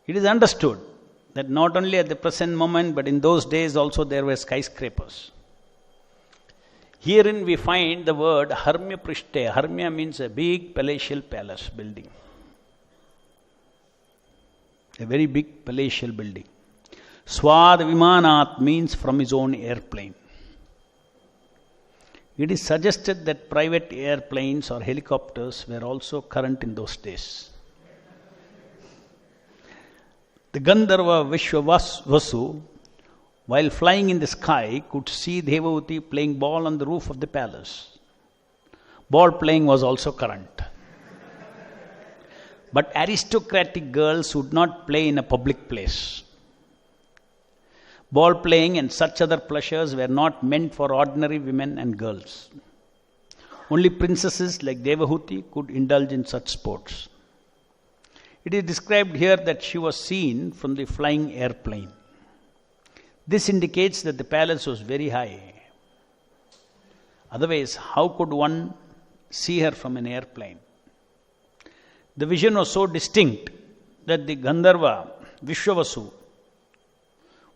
It is understood that not only at the present moment, but in those days also there were skyscrapers. Herein we find the word Harmya Prishte. Harmya means a big palatial palace building. A very big palatial building. Swad Vimanat means from his own airplane. It is suggested that private airplanes or helicopters were also current in those days. The Gandharva Vishwavasu, while flying in the sky, could see Devavati playing ball on the roof of the palace. Ball playing was also current. But aristocratic girls would not play in a public place. Ball playing and such other pleasures were not meant for ordinary women and girls. Only princesses like Devahuti could indulge in such sports. It is described here that she was seen from the flying airplane. This indicates that the palace was very high. Otherwise, how could one see her from an airplane? The vision was so distinct that the Gandharva, Vishwavasu,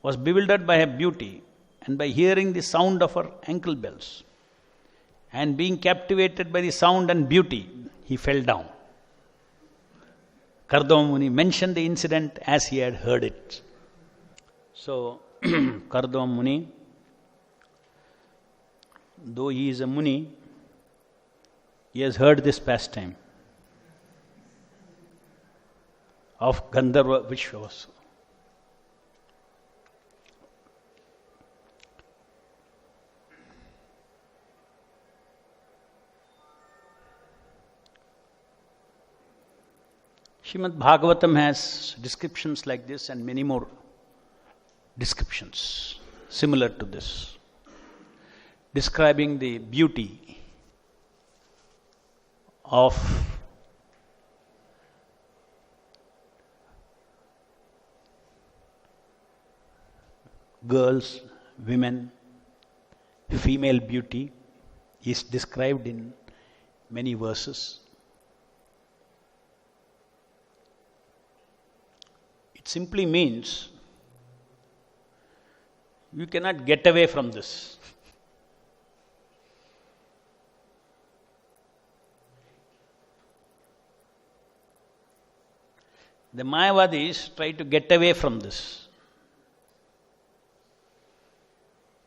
was bewildered by her beauty and by hearing the sound of her ankle bells. And being captivated by the sound and beauty, he fell down. Kardama Muni mentioned the incident as he had heard it. So, Kardama Muni, though he is a Muni, he has heard this pastime of Gandharva Vishwavasu. Srimad Bhagavatam has descriptions like this and many more descriptions similar to this, describing the beauty of girls, women, female beauty is described in many verses. It simply means you cannot get away from this. The Mayavadis try to get away from this,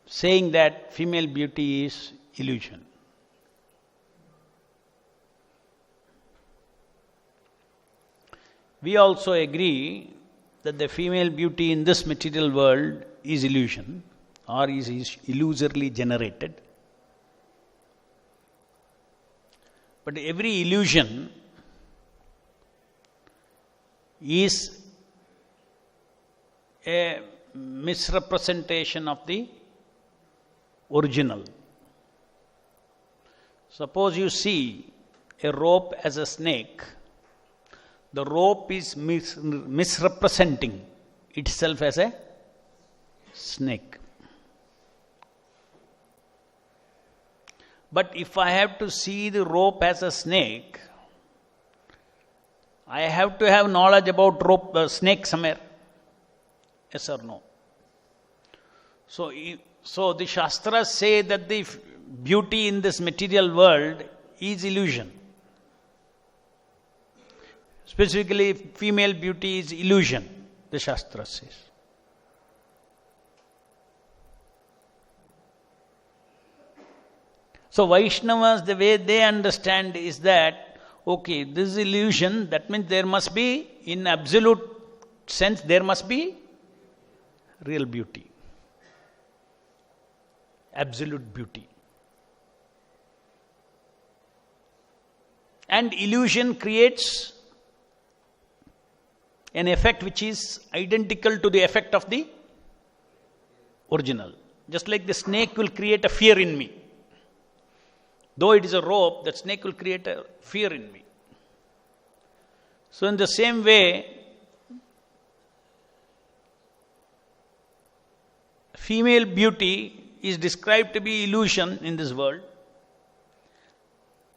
saying that female beauty is illusion. We also agree that the female beauty in this material world is illusion or is illusorily generated. But every illusion is a misrepresentation of the original. Suppose you see a rope as a snake, the rope is misrepresenting itself as a snake. But if I have to see the rope as a snake, I have to have knowledge about snake somewhere. Yes or no? So the Shastras say that the beauty in this material world is illusion. Specifically, female beauty is illusion, the Shastra says. So Vaishnavas, the way they understand is that, okay, this is illusion, that means there must be, in absolute sense, there must be real beauty. Absolute beauty. And illusion creates an effect which is identical to the effect of the original. Just like the snake will create a fear in me. Though it is a rope, that snake will create a fear in me. So in the same way, female beauty is described to be illusion in this world.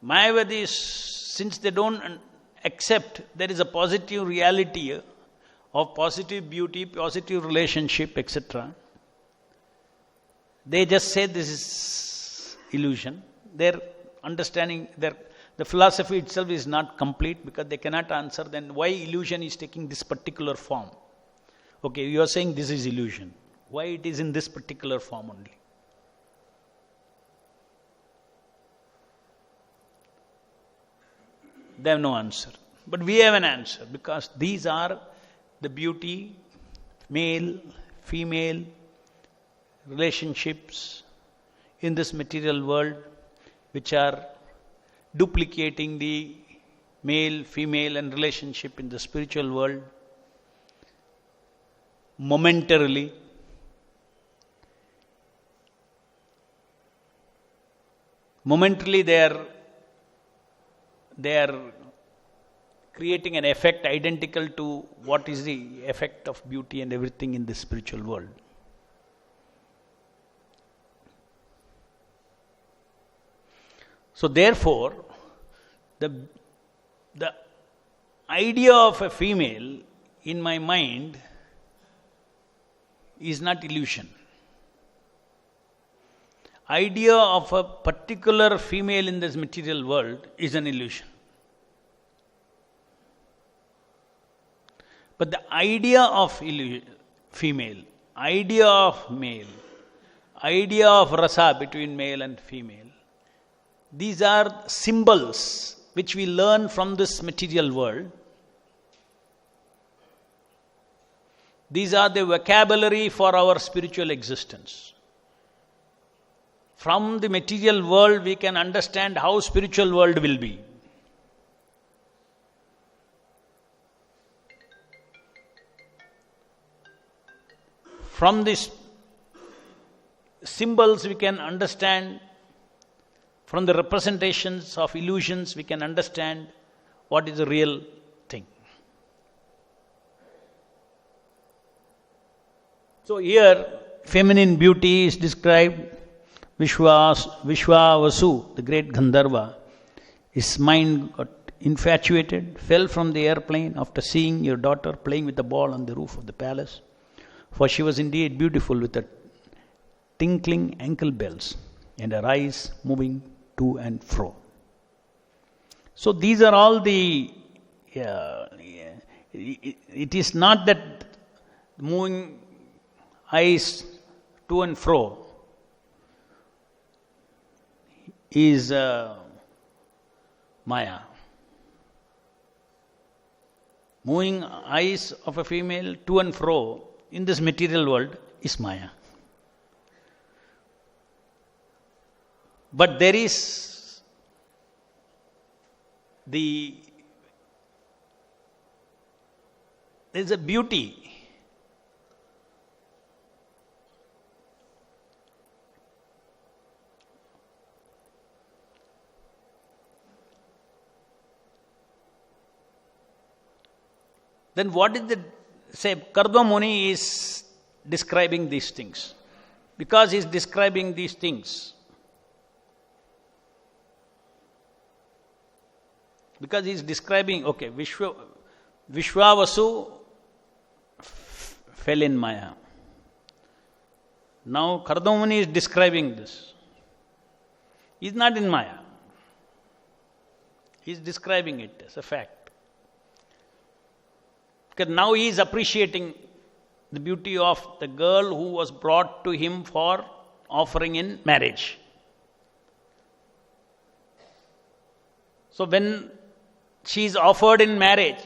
Mayavadis, since they don't accept there is a positive reality of positive beauty, positive relationship, etc. They just say this is illusion. Their understanding, the philosophy itself is not complete because they cannot answer then why illusion is taking this particular form. Okay, you are saying this is illusion. Why it is in this particular form only? They have no answer. But we have an answer because these are the beauty, male, female relationships in this material world which are duplicating the male, female and relationship in the spiritual world momentarily. Momentarily they are creating an effect identical to what is the effect of beauty and everything in the spiritual world. So therefore, the idea of a female in my mind is not illusion. Idea of a particular female in this material world is an illusion. But the idea of female, idea of male, idea of rasa between male and female, these are symbols which we learn from this material world. These are the vocabulary for our spiritual existence. From the material world we can understand how spiritual world will be. From these symbols we can understand, from the representations of illusions we can understand what is the real thing. So here feminine beauty is described. Vishwavasu, the great Gandharva, his mind got infatuated, fell from the airplane after seeing your daughter playing with the ball on the roof of the palace. For she was indeed beautiful with her tinkling ankle bells and her eyes moving to and fro. So these are all the, it is not that moving eyes to and fro is Maya. Moving eyes of a female to and fro in this material world is Maya. But there is a beauty then what is the, say, Kardwa Muni is describing these things. Because he is describing these things, because he is describing, okay, Vishwavasu fell in Maya. Now Kardwa Muni is describing this. He is not in Maya. He is describing it as a fact. Because now he is appreciating the beauty of the girl who was brought to him for offering in marriage. So when she is offered in marriage,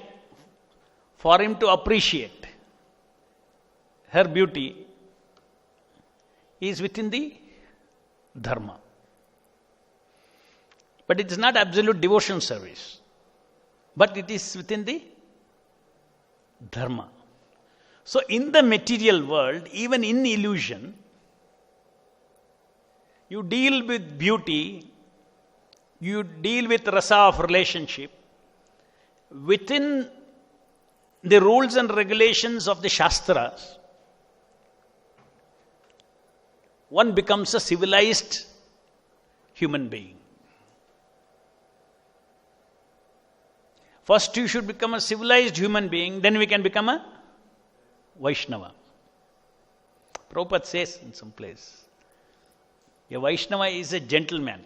for him to appreciate her beauty, he is within the dharma. But it is not absolute devotion service, but it is within the dharma. So in the material world, even in illusion, you deal with beauty, you deal with rasa of relationship within the rules and regulations of the Shastras. One becomes a civilized human being. First you should become a civilized human being, then we can become a Vaishnava. Prabhupada says in some place, a Vaishnava is a gentleman.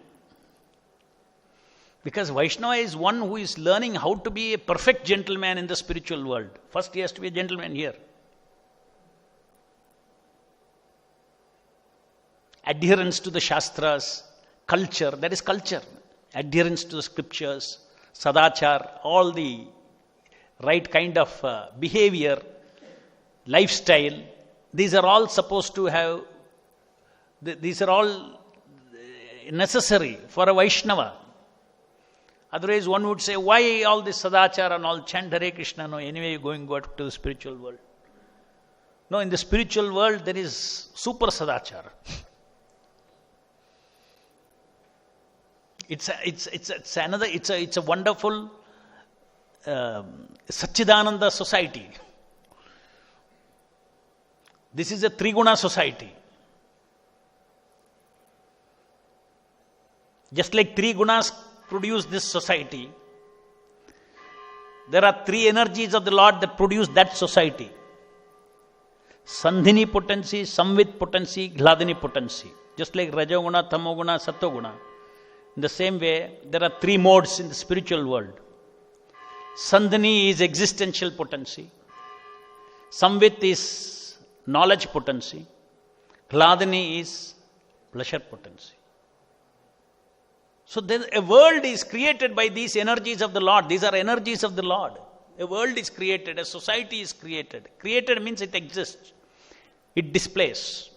Because Vaishnava is one who is learning how to be a perfect gentleman in the spiritual world. First he has to be a gentleman here. Adherence to the Shastras, culture, that is culture. Adherence to the scriptures, sadachar, all the right kind of behavior, lifestyle. These are all supposed to have, these are all necessary for a Vaishnava. Otherwise one would say, why all this sadachar and all chant Hare Krishna? No, anyway you're going to the spiritual world. No, in the spiritual world there is super sadachar. It's a wonderful Satchidananda society. This is a Triguna society. Just like three gunas produce this society, there are three energies of the Lord that produce that society. Sandhini potency, Samvit potency, Hladini potency. Just like Rajoguna, Tamoguna, Sattoguna. In the same way, there are three modes in the spiritual world. Sandhini is existential potency. Samvit is knowledge potency. Hladini is pleasure potency. So a world is created by these energies of the Lord. These are energies of the Lord. A world is created, a society is created. Created means it exists. It displays.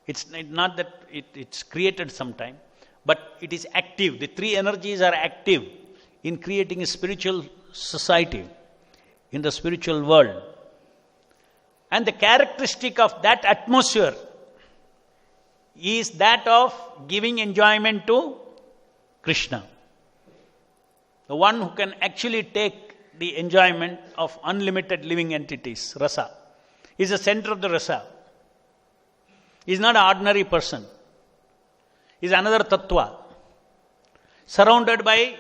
It's not that it's created sometime, but it is active. The three energies are active in creating a spiritual society in the spiritual world. And the characteristic of that atmosphere is that of giving enjoyment to Krishna. The one who can actually take the enjoyment of unlimited living entities, rasa, is the center of the rasa. He is not an ordinary person. He is another tattva, surrounded by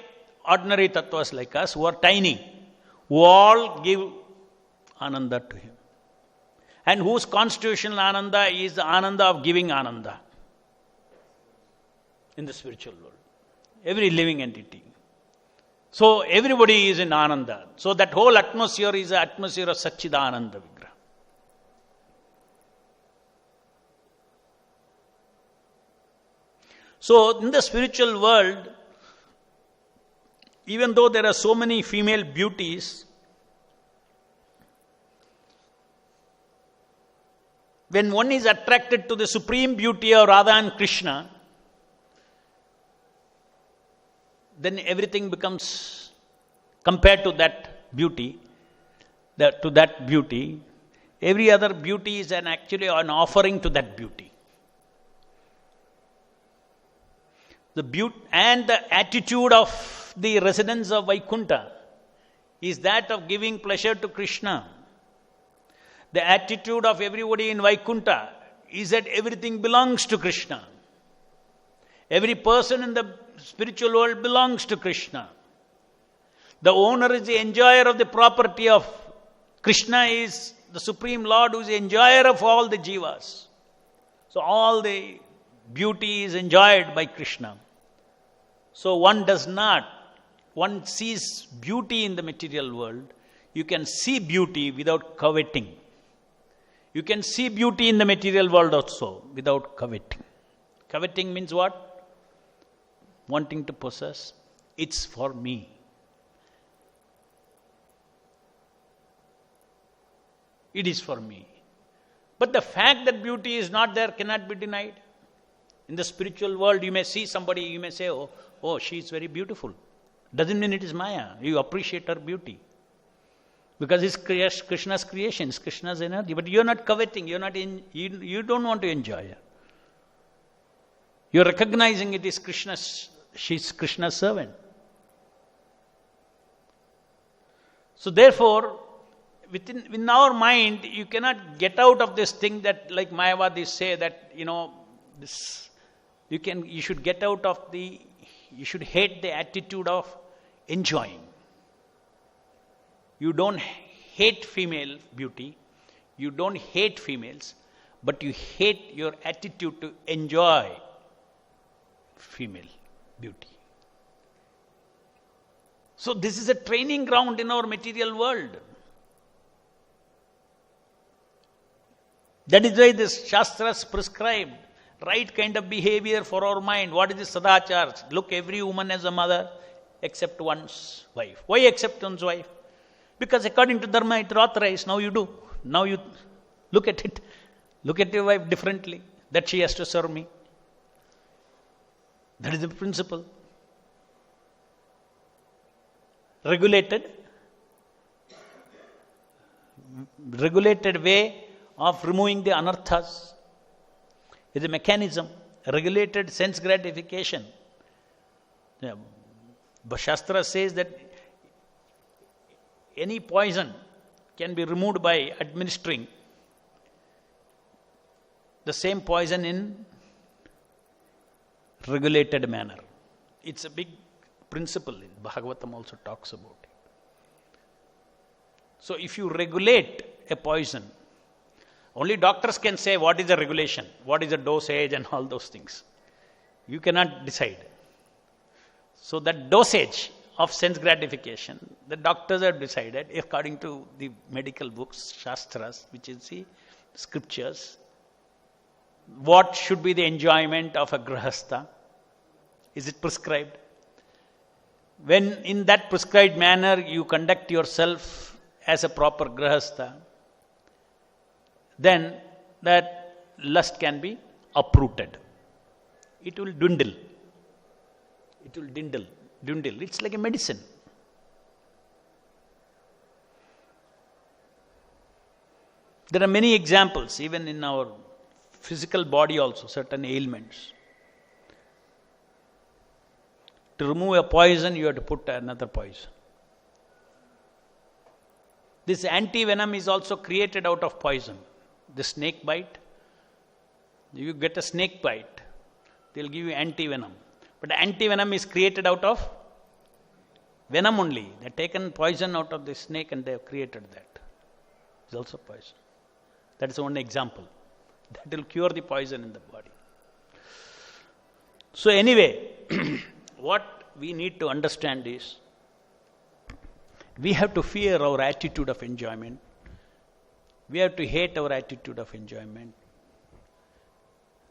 ordinary tattvas like us who are tiny, who all give ananda to him. And whose constitutional ananda is the ananda of giving ananda in the spiritual world. Every living entity. So everybody is in ananda. So that whole atmosphere is an atmosphere of Satchidananda Vigraha. So in the spiritual world, even though there are so many female beauties, when one is attracted to the supreme beauty of Radha and Krishna, then everything becomes, compared to that beauty, every other beauty is actually an offering to that beauty. The beauty and the attitude of the residents of Vaikuntha is that of giving pleasure to Krishna. The attitude of everybody in Vaikuntha is that everything belongs to Krishna. Every person in the spiritual world belongs to Krishna. The owner is the enjoyer of the property of Krishna, is the Supreme Lord who is the enjoyer of all the jivas. So all the beauty is enjoyed by Krishna. So one sees beauty in the material world. You can see beauty without coveting. You can see beauty in the material world also without coveting. Coveting means what? Wanting to possess. It's for me. It is for me. But the fact that beauty is not there cannot be denied. In the spiritual world, you may see somebody, you may say, oh, she is very beautiful. Doesn't mean it is Maya. You appreciate her beauty. Because it's Krishna's creation, it's Krishna's energy. But you're not coveting, you don't want to enjoy her. You're recognizing it is she's Krishna's servant. So therefore, within our mind, you cannot get out of this thing that, like Mayavadis say, that, you should get out of you should hate the attitude of enjoying. You don't hate female beauty. You don't hate females, but you hate your attitude to enjoy female beauty. So this is a training ground in our material world. That is why the Shastras prescribed right kind of behavior for our mind. What is the sadachar? Look every woman as a mother except one's wife. Why except one's wife? Because according to Dharma it is authorized. Now you do. Now you look at it. Look at your wife differently. That she has to serve me. That is the principle. Regulated way of removing the anarthas is a mechanism, a regulated sense gratification. Shastra says that any poison can be removed by administering the same poison in regulated manner. It's a big principle. Bhagavatam also talks about it. So if you regulate a poison, only doctors can say what is the regulation, what is the dosage and all those things. You cannot decide. So that dosage of sense gratification, the doctors have decided according to the medical books, Shastras, which is the scriptures, what should be the enjoyment of a grahastha. Is it prescribed? When in that prescribed manner you conduct yourself as a proper grahastha, then that lust can be uprooted. It will dwindle. It will dwindle. It's like a medicine. There are many examples, even in our physical body also, certain ailments. To remove a poison, you have to put another poison. This anti-venom is also created out of poison. The snake bite, you get a snake bite, they'll give you anti-venom. But anti-venom is created out of venom only. They've taken poison out of the snake and they have created that. It's also poison. That is one example. That will cure the poison in the body. So anyway, what we need to understand is, we have to fear our attitude of enjoyment. We have to hate our attitude of enjoyment.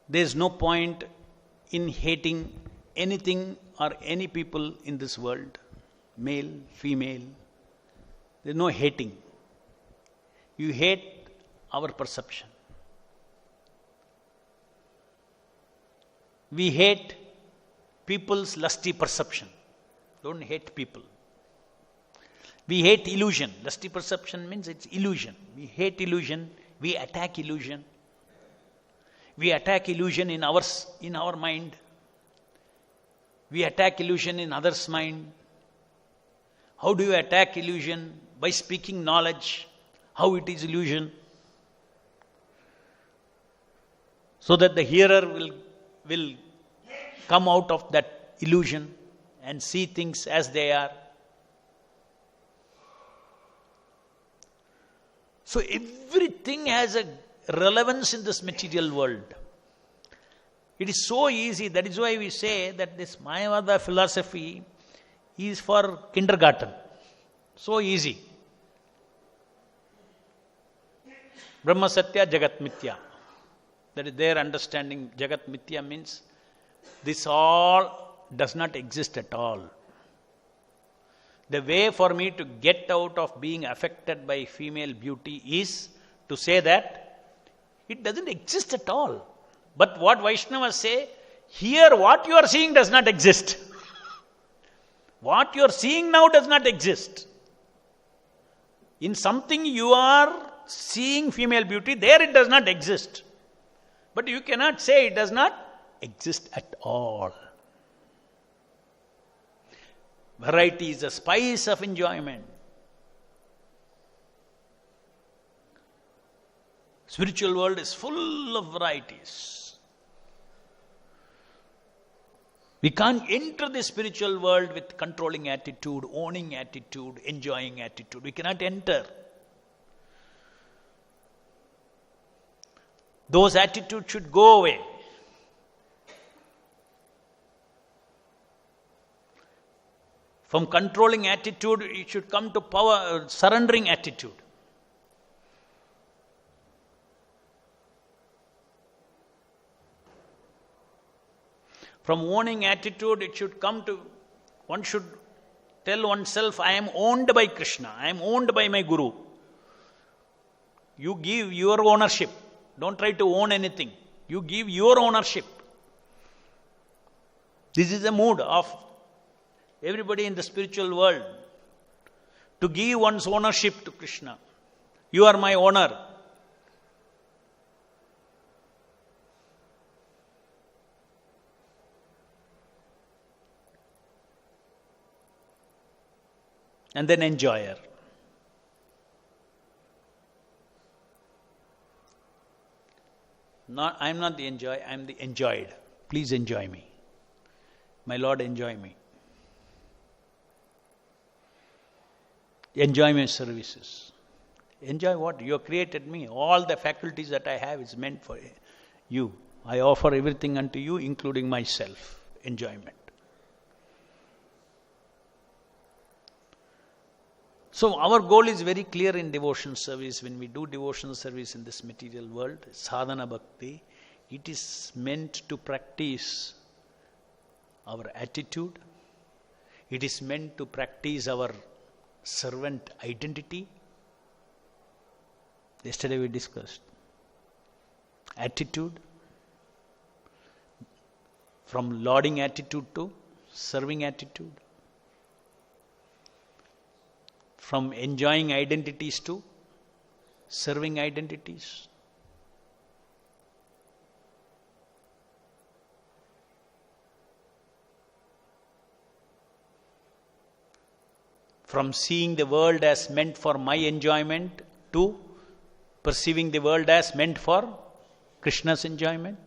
There is no point in hating anything or any people in this world, male, female. There is no hating. You hate our perception. We hate people's lusty perception. Don't hate people. We hate illusion. Lusty perception means it's illusion. We hate illusion. We attack illusion. We attack illusion in our mind. We attack illusion in others' mind. How do you attack illusion? By speaking knowledge, how it is illusion. So that the hearer will come out of that illusion and see things as they are. So everything has a relevance in this material world. It is so easy. That is why we say that this Mayavada philosophy is for kindergarten. So easy. Brahma Satya Jagat Mithya. That is their understanding. Jagat Mithya means this all does not exist at all. The way for me to get out of being affected by female beauty is to say that it doesn't exist at all. But what Vaishnavas say, here what you are seeing does not exist. What you are seeing now does not exist. In something you are seeing female beauty, there it does not exist. But you cannot say it does not exist at all. Variety is a spice of enjoyment. Spiritual world is full of varieties. We can't enter the spiritual world with controlling attitude, owning attitude, enjoying attitude. We cannot enter. Those attitudes should go away. From controlling attitude, it should come to power, surrendering attitude. From owning attitude, it should come to, one should tell oneself, I am owned by Krishna, I am owned by my Guru. You give your ownership. Don't try to own anything. You give your ownership. This is the mood of everybody in the spiritual world. To give one's ownership to Krishna. You are my owner. And then enjoyer. I am not the enjoyer, I am the enjoyed. Please enjoy me. My Lord, enjoy me. Enjoy my services. Enjoy what? You have created me. All the faculties that I have is meant for you. I offer everything unto you, including myself. Enjoyment. So our goal is very clear in devotion service. When we do devotion service in this material world, sadhana bhakti, it is meant to practice our attitude. It is meant to practice our servant identity. Yesterday we discussed attitude, from lauding attitude to serving attitude, from enjoying identities to serving identities. From seeing the world as meant for my enjoyment to perceiving the world as meant for Krishna's enjoyment.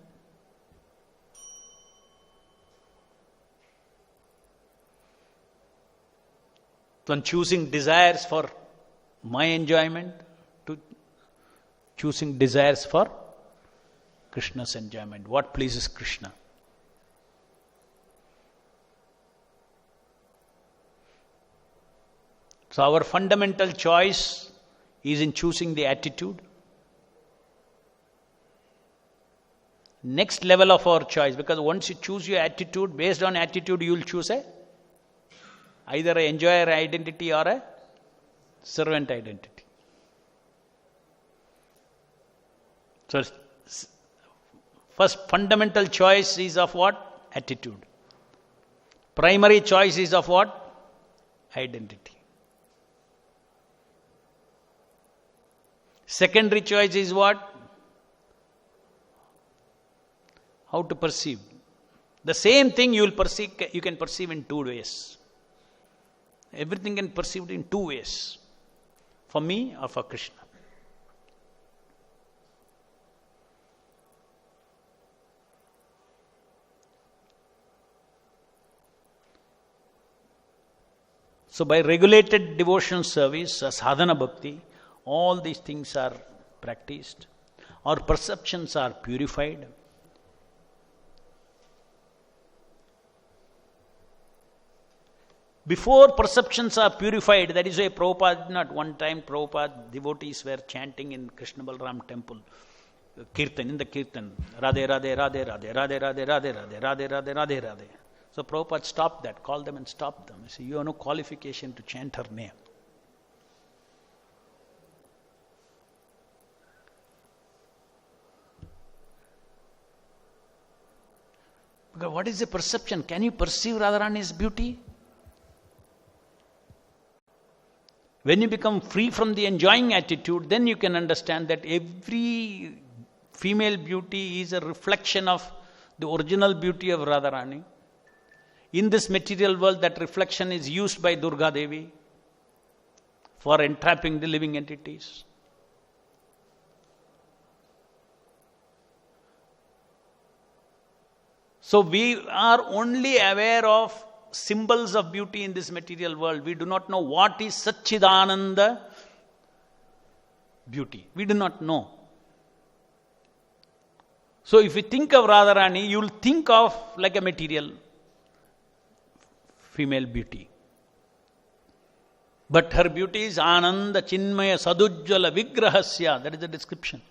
From choosing desires for my enjoyment to choosing desires for Krishna's enjoyment. What pleases Krishna? So our fundamental choice is in choosing the attitude. Next level of our choice, because once you choose your attitude, based on attitude you will choose either an enjoyer identity or a servant identity. So first fundamental choice is of what? Attitude. Primary choice is of what? Identity. Secondary choice is what? How to perceive. The same thing you can perceive in two ways. Everything can be perceived in two ways. For me or for Krishna. So by regulated devotional service, sadhana bhakti, all these things are practiced. Our perceptions are purified. Before perceptions are purified, that is why Prabhupada, not one time Prabhupada, devotees were chanting in Krishna Balaram temple, Kirtan, in the Kirtan, Radhe Radhe Radhe Radhe Radhe Radhe Radhe Radhe Radhe Radhe Radhe Radhe. So Prabhupada stopped that, called them and stopped them. He said, you have no qualification to chant her name. Because what is the perception? Can you perceive Radharani's beauty? When you become free from the enjoying attitude, then you can understand that every female beauty is a reflection of the original beauty of Radharani. In this material world, that reflection is used by Durga Devi for entrapping the living entities. So we are only aware of symbols of beauty in this material world. We do not know what is Satchidananda beauty. We do not know. So if you think of Radharani, you will think of like a material female beauty. But her beauty is Ananda Chinmaya Sadujjala Vigrahasya. That is the description.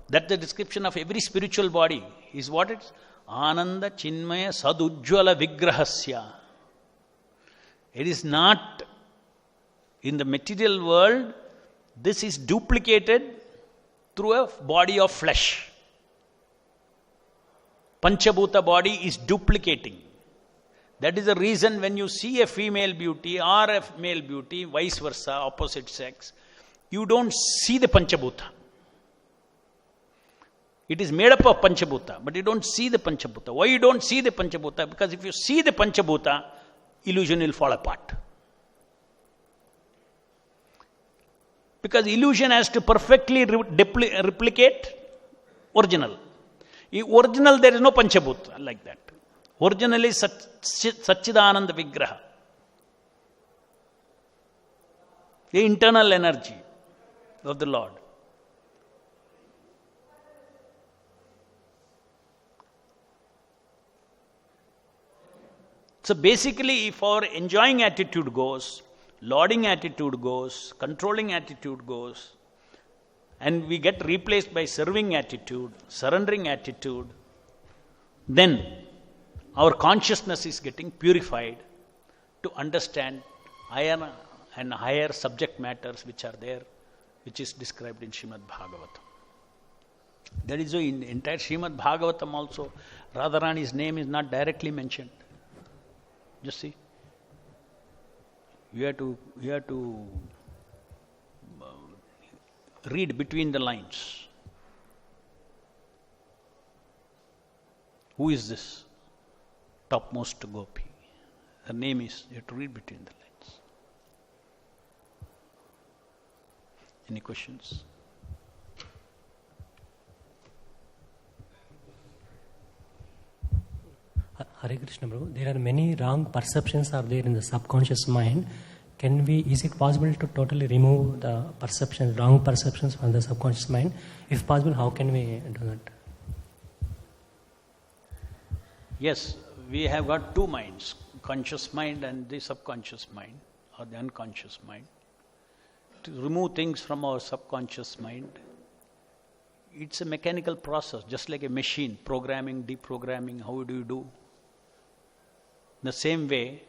That's the description of every spiritual body. Is what it's Ananda Chinmaya Sadujjala Vigrahasya. It is not in the material world, this is duplicated through a body of flesh. Panchabhuta body is duplicating. That is the reason when you see a female beauty or a male beauty, vice versa, opposite sex, you don't see the Panchabhuta. It is made up of Panchabhuta, but you don't see the Panchabhuta. Why you don't see the Panchabhuta? Because if you see the Panchabhuta, illusion will fall apart. Because illusion has to perfectly replicate original. In original, there is no Panchabhuta like that. Original is Satchidananda Vigraha. The internal energy of the Lord. So basically, if our enjoying attitude goes, lauding attitude goes, controlling attitude goes, and we get replaced by serving attitude, surrendering attitude, then our consciousness is getting purified to understand higher and higher subject matters which are there, which is described in Srimad Bhagavatam. That is why in entire Srimad Bhagavatam also, Radharani's name is not directly mentioned. Just see. You have to read between the lines. Who is this topmost gopi? Her name is, you have to read between the lines. Any questions? Hare Krishna Prabhu, there are many wrong perceptions are there in the subconscious mind. Is it possible to totally remove the wrong perceptions from the subconscious mind? If possible, how can we do that? Yes, we have got two minds, conscious mind and the subconscious mind or the unconscious mind. To remove things from our subconscious mind, it's a mechanical process, just like a machine, programming, deprogramming. How do you do? In the same way,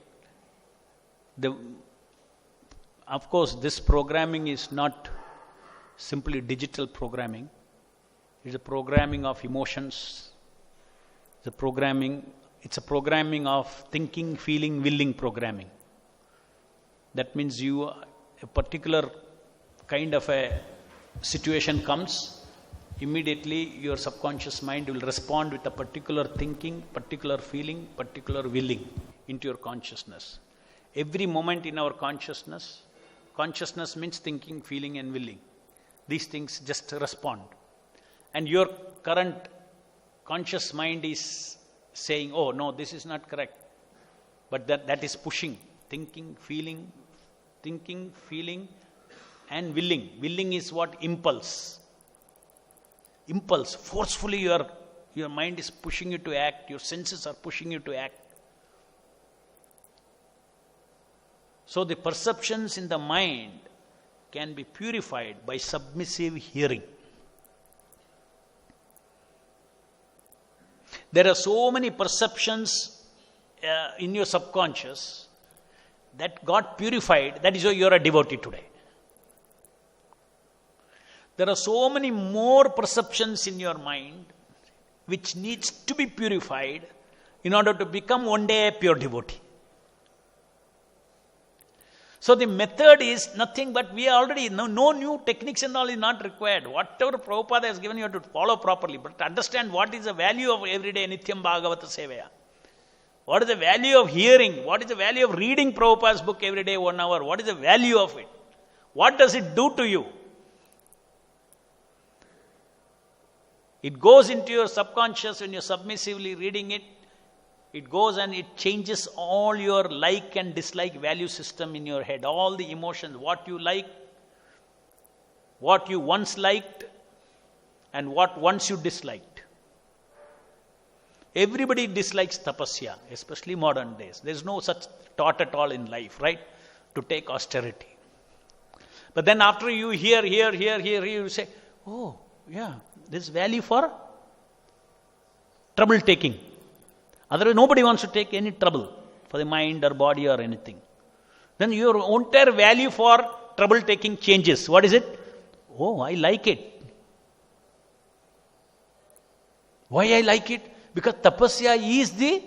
of course, this programming is not simply digital programming. It's a programming of emotions. It's a programming of thinking, feeling, willing programming. That means a particular kind of a situation comes, immediately your subconscious mind will respond with a particular thinking, particular feeling, particular willing into your consciousness. Every moment in our consciousness means thinking, feeling and willing. These things just respond. And your current conscious mind is saying, oh no, this is not correct. But that is pushing. Thinking, feeling and willing. Willing is what? Impulse. Forcefully your mind is pushing you to act. Your senses are pushing you to act. So the perceptions in the mind can be purified by submissive hearing. There are so many perceptions in your subconscious that got purified. That is why you are a devotee today. There are so many more perceptions in your mind which needs to be purified in order to become one day a pure devotee. So the method is nothing but we already know, no new techniques and all is not required. Whatever Prabhupada has given you have to follow properly. But understand what is the value of everyday Nityam Bhagavata Sevaya. What is the value of hearing? What is the value of reading Prabhupada's book every day 1 hour? What is the value of it? What does it do to you? It goes into your subconscious when you're submissively reading it. It goes and it changes all your like and dislike value system in your head. All the emotions, what you like, what you once liked, and what once you disliked. Everybody dislikes tapasya, especially modern days. There's no such thought at all in life, right? To take austerity. But then after you hear, you say, oh, yeah, there's value for trouble taking. Otherwise, nobody wants to take any trouble for the mind or body or anything. Then your entire value for trouble taking changes. What is it? Oh, I like it. Why I like it? Because tapasya is the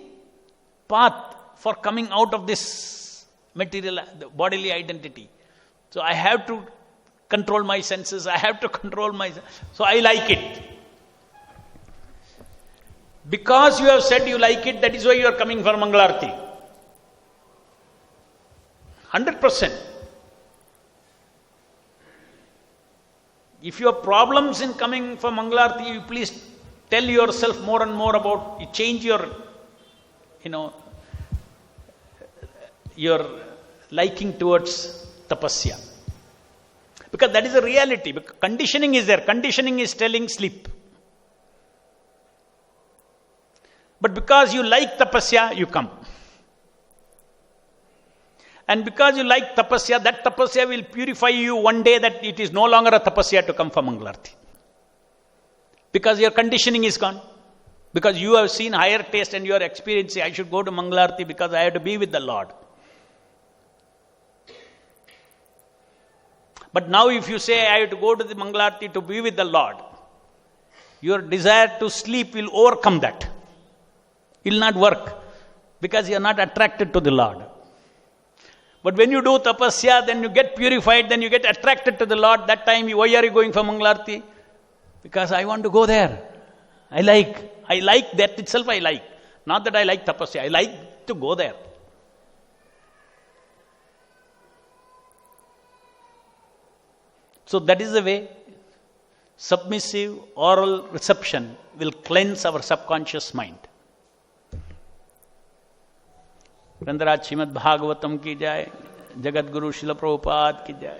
path for coming out of this material, bodily identity. So I have to control my senses, I have to control myself. So I like it. Because you have said you like it, that is why you are coming for Mangalarti. 100%. If you have problems in coming for Mangalarti, you please tell yourself more and more about, you change your, your liking towards tapasya. Because that is the reality. Because conditioning is there. Conditioning is telling sleep. But because you like tapasya, you come. And because you like tapasya, that tapasya will purify you one day that it is no longer a tapasya to come for Mangalarti. Because your conditioning is gone. Because you have seen higher taste and you are experiencing, I should go to Mangalarti because I have to be with the Lord. But now if you say, I have to go to the Mangalarti to be with the Lord, your desire to sleep will overcome that. It will not work because you are not attracted to the Lord. But when you do tapasya, then you get purified, then you get attracted to the Lord. That time, why are you going for Mangalarti? Because I want to go there. I like that itself I like. Not that I like tapasya, I like to go there. So that is the way submissive oral reception will cleanse our subconscious mind. Srimad Bhagavatam ki jai, Jagat Guru Srila Prabhupada ki jai.